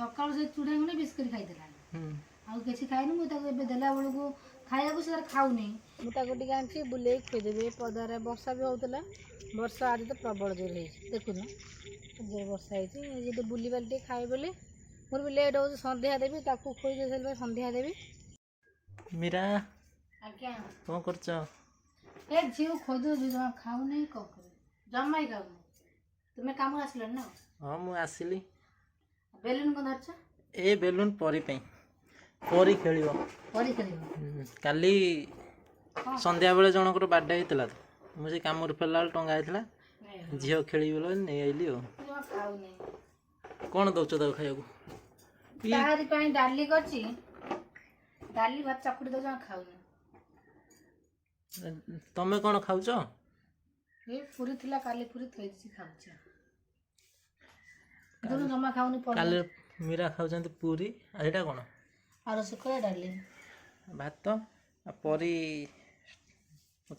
सकाळ से चूड़ा गुंडे बिस्किट खाइदेला आउ किसी खाइनी मु ताको एबे देला बेलू खाइबा को से खाउनी मु ताको टिके आंची बुले खुदेबे पदारे वर्षा भी होतला वर्षा आज तो प्रबल जोर है देखुन जोर वर्षा है जे बुली बाल्टी खाइ बोले मोर भी लेट हो संध्या देबी ताको खोई दे सेलबे संध्या देबी मीरा आज्ञा कौन करछ ए जीव खोदो जमा खाउ नहीं क करे जम्मा ही खाउ तुमे काम आसलो ना हां मु आसिली बेलून को धरछ ए बेलून परी पई परी खेलिबो परी खेलिबो काली संध्या बेले जनकर बर्थडे हेतला तो मु से काम रे फेलाल टंगा हेतला झियो खेली बोलो नै आइली हो जमा खाउ नहीं कोन दउछ त खाइबो तारी पाई डाली करची डाली भात चकुड़ी दो जमा खाउ नहीं तमे कोन खाउछ ए पूरी थिला काली पूरी थैछि खाउछ दोनों जमा खाउनी पड़ काले मीरा खाउछंती पूरी आ एटा कोन आरो सुखरा डाली भात आ परी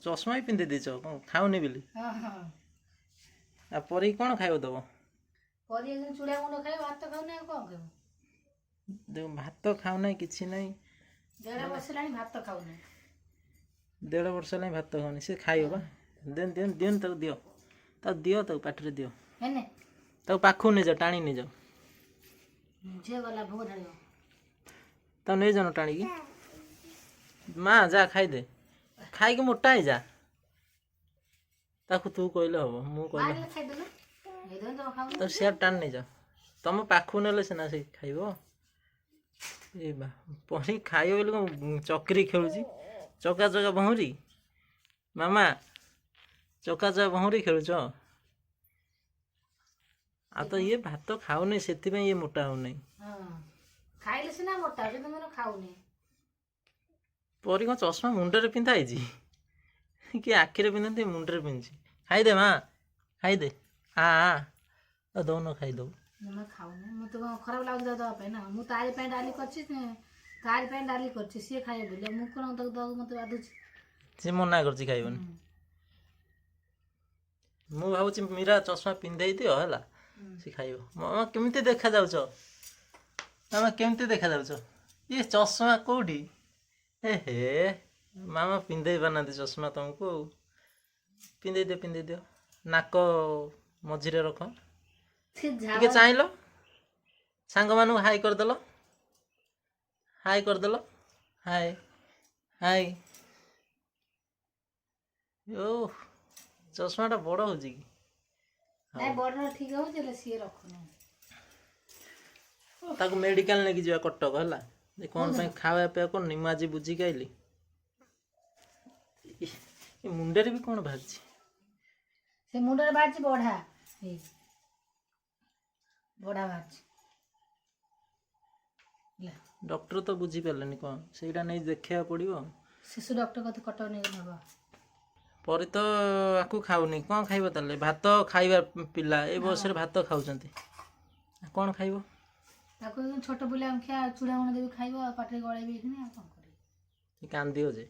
चश्मा ही पिंदे देछ कोन खाउनी बिली हां हां आ परी कोन खाइबो दबो परी एक चूड़ा गुंड खाइ भात खाउ नहीं कोन खाउ दे भात खाउ नहीं किछि नहीं डेढ़ वर्ष लानी भात खाउ नहीं 1.5 वर्ष लानी भात खाउनी से खाइबो बा देन देन देन तक दियो तक पाटरे दियो हेने तक पाखु ने जा टाणी ने जा जे वाला भोग डालियो त नै जानो टाणी की मां जा खाइ दे खाइ के मोटा है जा ताकू तू कहले हबो मु कहले आले खाइ देलो हे दोन जमा खाउ तो शेयर टाण नै जा तम पाखु नेले सेना से खाइबो ए बा परी खाइयो बोले चक्री खेलुची चका चका बहुरी मामा चका चका बहुरी खेलुछ आ तो ये भात तो खाऊ नहीं सेति में ये मोटा हो नहीं हां खाइले सिना मोटा जे तुम खाउ नहीं परी को चश्मा मुंडे रे पिंधा है जी कि आखि रे पिंधते मुंडे रे पिंची खाइ दे मां खाइ दे हां तो दोनों खाइ दो मैं खाउ नहीं मु तो खराब लाग जाता पे ना मु तारी पे डाली करछि तारी पे डाली करछि से खाइ बोले मु कोन तक दो मते बादुछि से मना करछि खाइबन मु भाबुछि मीरा चश्मा पिंधै दियो हला से खाइबो मामा केमिति देखा जाउछ मामा केमिति देखा जाउछ ये चश्मा कोठी हे मामा पिंधै बनाते चश्मा तुमको पिंधै दियो नाक मझिरे रख से टिके चाहिलो सांग मानु हाय कर देलो हाय हाय ओ चश्मा टा बड़ हो जी नहीं बड़ ठीक हो जले सी रखो ताको मेडिकल नेकी जिवा कटक हला जे कोन पे खावा पे कोन निमाजी बुझी गाइली ए मुंडे रे भी कोन भाजी से मुंडे बाजी बढा हे बड़ा बाजी ले डॉक्टर तो बुझी पेलनी कोन सेटा नै देखिया पड़िबो शिशु डॉक्टर कत कटो नै नबा परी तो आकु खाउनी कोन खाइबो तले भात खाइबा पिला ए बस रे भात खाउचंती कोन खाइबो ताको छोट बुले हम खा चूड़ा गुंड देबी खाइबो पाटरे गळे भी नै कोन करी कांदियो जे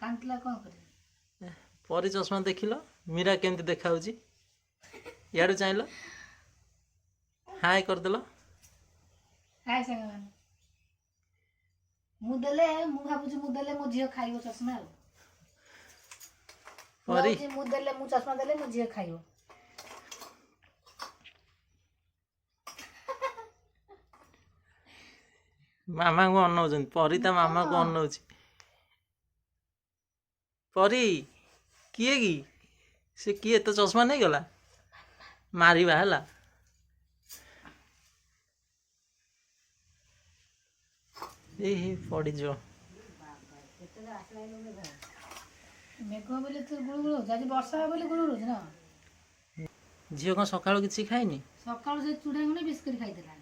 कांतला कोन करी परी चश्मा देखिलो मीरा केमती देखाउची याडू चाहिलो हाय कर देलो हाय संगमान मु देले मु भाबुची मु देले मो झियो खाइबो चश्मा परी मु देले मु चश्मा देले मो झियो खाइबो मामा को अनौजन परी ता मामा को अनौची परी किए की से किए तो चश्मा नहीं गला मारिबा हला ए पड़ी जो मेघ बोले तो गुळगुळ हो जाजी वर्षा बोले गुळगुळ हो ना झियो को सकाळ किछि खाइनी सकाळ से चूड़ा गुंडे बिस्किट खाइदेला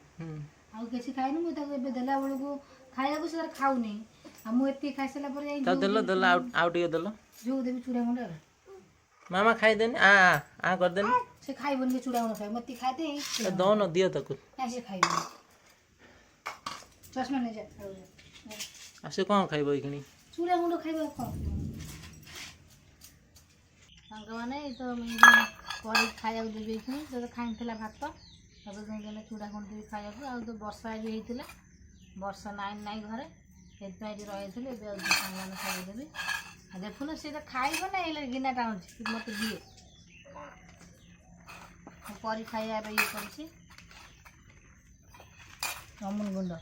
आउ किसी खाइनी मु ताको एबे देला बेलू खाइबा को से खाउ नहीं आ मु एती खाइ सला पर तो देलो आउट टिके देलो जो देबी चूड़ा गुंडे मामा खाइ देनी आ कर देनी से खाइबन के चूड़ा गुंडे खाइ मती खाइते दो न दियो तक ऐसे खाइबो चश्मा ले जा आसे कोन खाइबो इखनी चूड़ा गुंडे खाइबा कोन संग माने तो मैं परी खाइबा देबी कि तो खाइथला भात ତାକୁ କେମିତି ଚୁଡ଼ା ଖଣ୍ଡ ଦେବି ଖାଇବାକୁ। ଆଉ ତ ବର୍ଷା ଆଜି ହେଇଥିଲା, ବର୍ଷା ନାଇଁ ଘରେ, ସେଥିପାଇଁ ଏଠି ରହିଥିଲି। ଏବେ ଆଉ ସାଙ୍ଗମାନେ ଖାଇଦେବି। ଆଉ ଦେଖୁନ ସିଏ ତ ଖାଇବ ନା, ଏଇ ଗିନା ଟାଣୁଛି ମୋତେ ଦିଏ। ମୁଁ କରି ଖାଇବା ପାଇଁ ଇଏ କରିଛି ଅମୁଲ ଗୁଣ୍ଡ।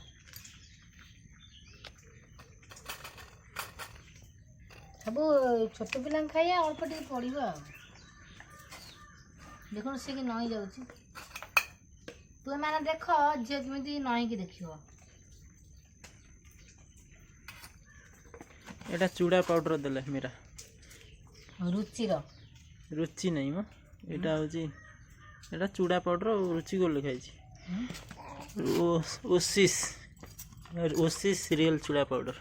ସବୁ ଛୋଟ ପିଲାଙ୍କୁ ଖାଇବା ଅଳ୍ପ ଟିକେ ପଡ଼ିବ ଆଉ। ଦେଖୁନ ସେ କି ନଇଁ ଯାଉଛି। ତୁମେମାନେ ଦେଖ ଝିଅ କେମିତି ନଇଁକି ଦେଖିବ। ଏଇଟା ଚୁଡ଼ା ପାଉଡ଼ର ଦେଲେ ମୀରା। ରୁଚିର ରୁଚି ନାହିଁ ମ, ଏଇଟା ହେଉଛି ଏଇଟା ଚୁଡ଼ା ପାଉଡ଼ର ଆଉ ରୁଚି ଗୋଲ ଲେଖାହେଇଛି। ଓସିସ୍ ରିଏଲ୍ ଚୁଡ଼ା ପାଉଡ଼ର।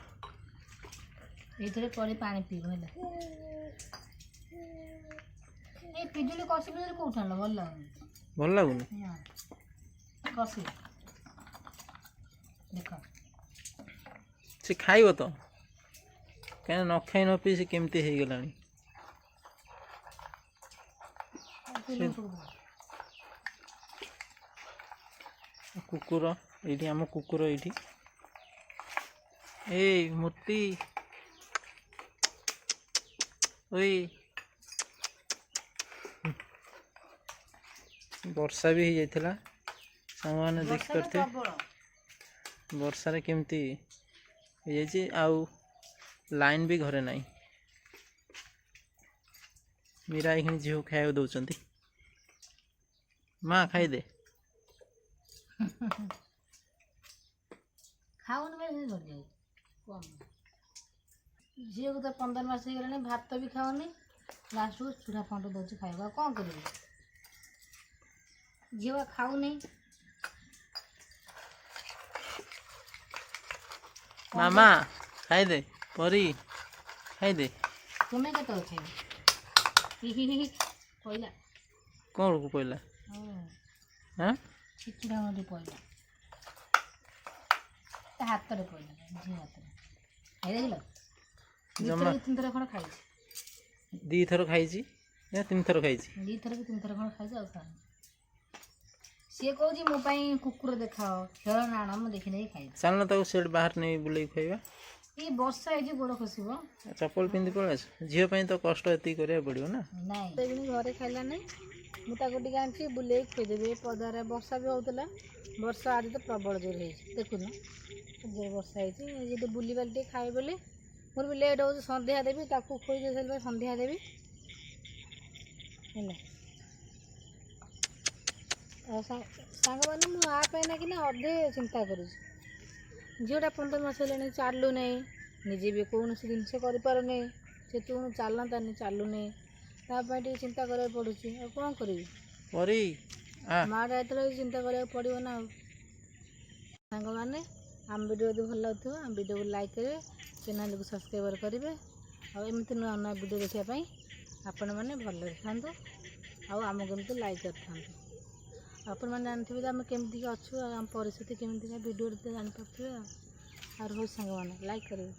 ଏଇଥିରେ ପରେ ପାଣି ପିଇବ ହେଲା। ଏଇ ପିଜୁଳି କଷି ପିଜୁଳି କୋଉଠି ଆଣିଲ? ଭଲ ଲାଗୁନି। ଭଲ ଲାଗୁନି? କଷି ଦେଖ ସେ ଖାଇବ ତ, କାହିଁକିନା ନ ଖାଇ ନ ପିଇ ସେ କେମିତି ହେଇଗଲାଣି। କୁକୁର ଏଇଠି, ଆମ କୁକୁର ଏଇଠି। ଏଇ ମୂର୍ତ୍ତି ଓଇ। ବର୍ଷା ବି ହେଇଯାଇଥିଲା, ସାଙ୍ଗମାନେ ଦେଖିପାରୁଥିବେ ବର୍ଷାରେ କେମିତି ହେଇଯାଇଛି। ଆଉ ଲାଇନ୍ ବି ଘରେ ନାହିଁ। ମୀରା ଏଇଖିଣି ଝିଅକୁ ଖାଇବାକୁ ଦେଉଛନ୍ତି। ମା ଖାଇଦେ। ଖାଉନି ଝିଅକୁ ତ 15 ମାସ ହେଇଗଲାଣି, ଭାତ ବି ଖାଉନି। ଲାଷ୍ଟକୁ ଚୁଡ଼ା ଖଣ୍ଡ ଦେଉଛି ଖାଇବାକୁ। ଆଉ କ'ଣ କରିବି? ଝିଅ ଖାଉନି। ମାମା ଖାଇଦେ, ପରି ଖାଇଦେ। ତୁମେ କେତେବେଳେ ଖାଇବ? କହିଲା କ'ଣକୁ କହିଲା? ହଁ ଚୁଡ଼ା ଖଣ୍ଡ କହିଲା, ତା ହାତରେ କହିଲା, ଝିଅ ହାତରେ। ଖାଇଦେଇଲ? ଜମା 2-3 ଥର ଖଣ୍ଡେ ଖାଇଛି। 2 ଥର ଖାଇଛି ନା 3 ଥର ଖାଇଛି? 2 ଥର କି 3 ଥର ଖଣ୍ଡେ ଖାଇଛି। ଆଉ ଖାଉନି। ସିଏ କହୁଛି ମୋ ପାଇଁ କୁକୁର ଦେଖାଅ, ଖେଳନା ଆଣ, ମୁଁ ଦେଖି ନେଇ ଖାଇବି। ଚାଲୁନ ତାକୁ ସେଠି ବାହାର ନେଇ ବୁଲେଇକି ଖାଇବା। ଏଇ ବର୍ଷା ହେଇଛି, ଗୋଡ଼ ଖସିବ। ଚପଲ ପିନ୍ଧି ପଳେଇ ଆସ। ଝିଅ ପାଇଁ ତ କଷ୍ଟ ଏତିକି କରିବାକୁ ପଡ଼ିବ ନା। ନାଇଁ ଘରେ ଖାଇଲା ନାହିଁ। ମୁଁ ତାକୁ ଟିକେ ଆଣିଛି ବୁଲେଇକି ଖୁଆଇଦେବି। ପଦାରେ ବର୍ଷା ବି ହେଉଥିଲା, ବର୍ଷା ଆଜି ତ ପ୍ରବଳ ଜୋର ହେଇଛି। ଦେଖୁନ ଜୋର ବର୍ଷା ହେଇଛି। ଯଦି ବୁଲିବାଲି ଟିକେ ଖାଇବେ ବୋଲି, ମୋର ବି ଲେଟ୍ ହେଉଛି। ସନ୍ଧ୍ୟା ଦେବି, ତାକୁ ଖୋଇ ଦେଇ ସାରିଲା ସନ୍ଧ୍ୟା ଦେବି ହେଲା। ଆଉ ସାଙ୍ଗମାନେ ମୁଁ ଆ ପାଇଁ ନା କିନା ଅଧେ ଚିନ୍ତା କରୁଛି। ଝିଅଟା 15 ମାସ ହେଲାଣି, ଚାଲୁନାହିଁ, ନିଜେ ବି କୌଣସି ଜିନିଷ କରିପାରୁନି। ସେ ତୁ ଚାଲନ୍ତାନି, ଚାଲୁନି, ତା ପାଇଁ ଟିକେ ଚିନ୍ତା କରିବାକୁ ପଡ଼ୁଛି। ଆଉ କ'ଣ କରିବି? ମାଆଟା ଯେତେବେଳେ ଚିନ୍ତା କରିବାକୁ ପଡ଼ିବ ନା। ଆଉ ସାଙ୍ଗମାନେ, ଆମ ଭିଡ଼ିଓ ଯଦି ଭଲ ଲାଗୁଥିବ ଆମ ଭିଡ଼ିଓକୁ ଲାଇକ୍ କରିବେ, ଚ୍ୟାନେଲକୁ ସବସ୍କ୍ରାଇବ୍ କରିବେ। ଆଉ ଏମିତି ନୂଆ ନୂଆ ଭିଡ଼ିଓ ଦେଖିବା ପାଇଁ ଆପଣମାନେ ଭଲରେ ଥାନ୍ତୁ, ଆଉ ଆମକୁ ଏମିତି ଲାଇକ୍ କରିଥାନ୍ତୁ। ଆପଣମାନେ ଜାଣିଥିବେ ଯେ ଆମେ କେମିତିକା ଅଛୁ, ଆଉ ଆମ ପରିସ୍ଥିତି କେମିତିକା ଭିଡ଼ିଓରେ ଜାଣିପାରୁଥିବେ। ଆଉ ରହୁଛି ସାଙ୍ଗମାନେ, ଲାଇକ୍ କରିବେ।